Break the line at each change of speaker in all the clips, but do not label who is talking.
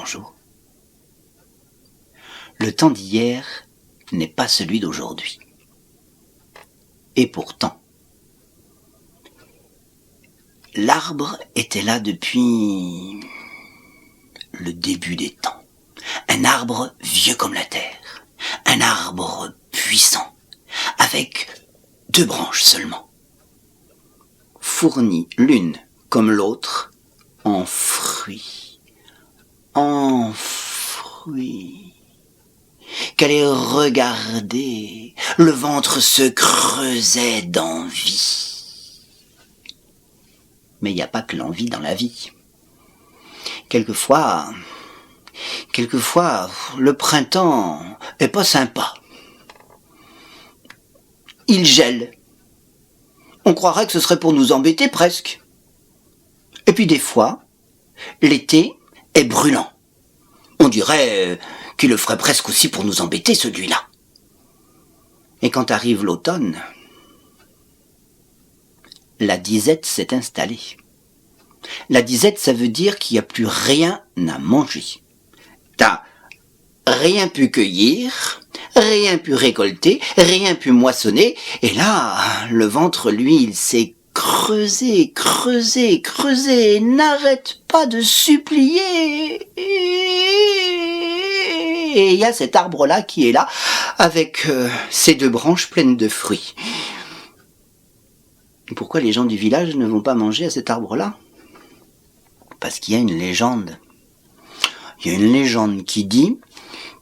bonjour. Le temps d'hier n'est pas celui d'aujourd'hui. Et pourtant, l'arbre était là depuis le début des temps. Un arbre vieux comme la terre, un arbre puissant, avec 2 branches seulement, fournies l'une comme l'autre en fruits, qu'allait regarder, le ventre se creusait d'envie. Mais il n'y a pas que l'envie dans la vie. Quelquefois, le printemps est pas sympa. Il gèle. On croirait que ce serait pour nous embêter presque. Et puis des fois, l'été est brûlant. On dirait qu'il le ferait presque aussi pour nous embêter, celui-là. Et quand arrive l'automne, la disette s'est installée. La disette, ça veut dire qu'il n'y a plus rien à manger. T'as rien pu cueillir, rien pu récolter, rien pu moissonner, et là, le ventre, lui, il s'est creusé, et n'arrête pas de supplier. Et il y a cet arbre-là qui est là, avec ses 2 branches pleines de fruits. Pourquoi les gens du village ne vont pas manger à cet arbre-là ? Parce qu'il y a une légende. Il y a une légende qui dit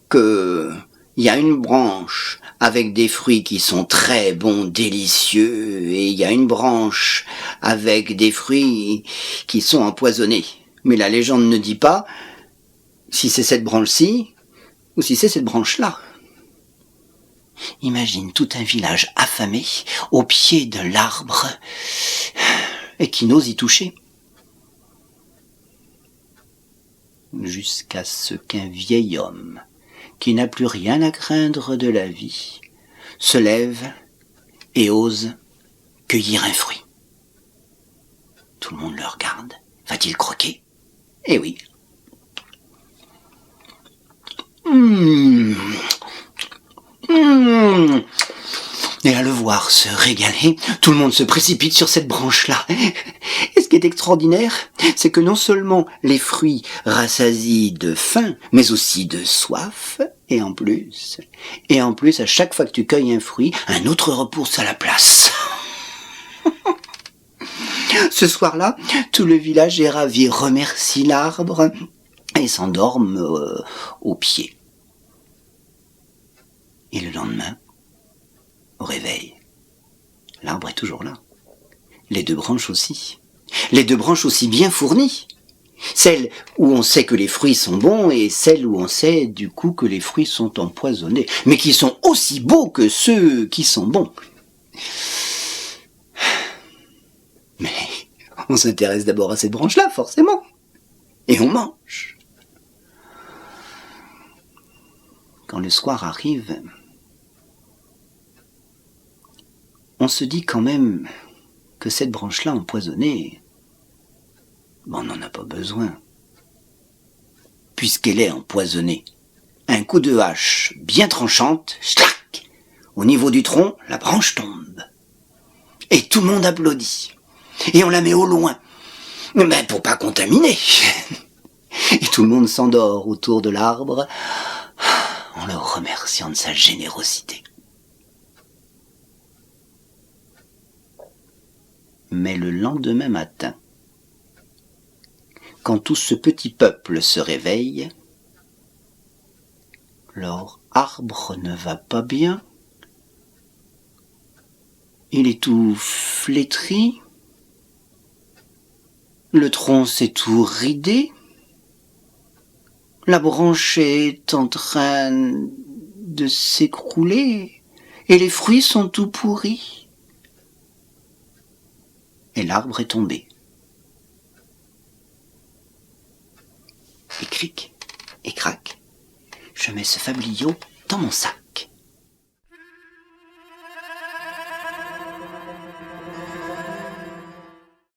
que il y a une branche avec des fruits qui sont très bons, délicieux, et il y a une branche avec des fruits qui sont empoisonnés. Mais la légende ne dit pas si c'est cette branche-ci ou si c'est cette branche-là. Imagine tout un village affamé au pied de l'arbre et qui n'ose y toucher. Jusqu'à ce qu'un vieil homme, qui n'a plus rien à craindre de la vie, se lève et ose cueillir un fruit. Tout le monde le regarde. Va-t-il croquer ? Eh oui. Et à le voir se régaler, tout le monde se précipite sur cette branche-là. Et ce qui est extraordinaire, c'est que non seulement les fruits rassasient de faim, mais aussi de soif, et en plus, à chaque fois que tu cueilles un fruit, un autre repousse à la place. Ce soir-là, tout le village est ravi, remercie l'arbre et s'endorme au pied. Et le lendemain, au réveil, l'arbre est toujours là. Les 2 branches aussi. Les 2 branches aussi bien fournies. Celle où on sait que les fruits sont bons et celle où on sait du coup que les fruits sont empoisonnés, mais qui sont aussi beaux que ceux qui sont bons. Mais on s'intéresse d'abord à cette branche-là, forcément. Et on mange. Quand le soir arrive, on se dit quand même que cette branche-là empoisonnée, on n'en a pas besoin. Puisqu'elle est empoisonnée. Un coup de hache bien tranchante, schlac, au niveau du tronc, la branche tombe. Et tout le monde applaudit. Et on la met au loin. Mais pour pas contaminer. Et tout le monde s'endort autour de l'arbre en le remerciant de sa générosité. Mais le lendemain matin, quand tout ce petit peuple se réveille, leur arbre ne va pas bien. Il est tout flétri, le tronc s'est tout ridé, la branche est en train de s'écrouler et les fruits sont tout pourris. Et l'arbre est tombé. Et cric, et crac, je mets ce fabliau dans mon sac.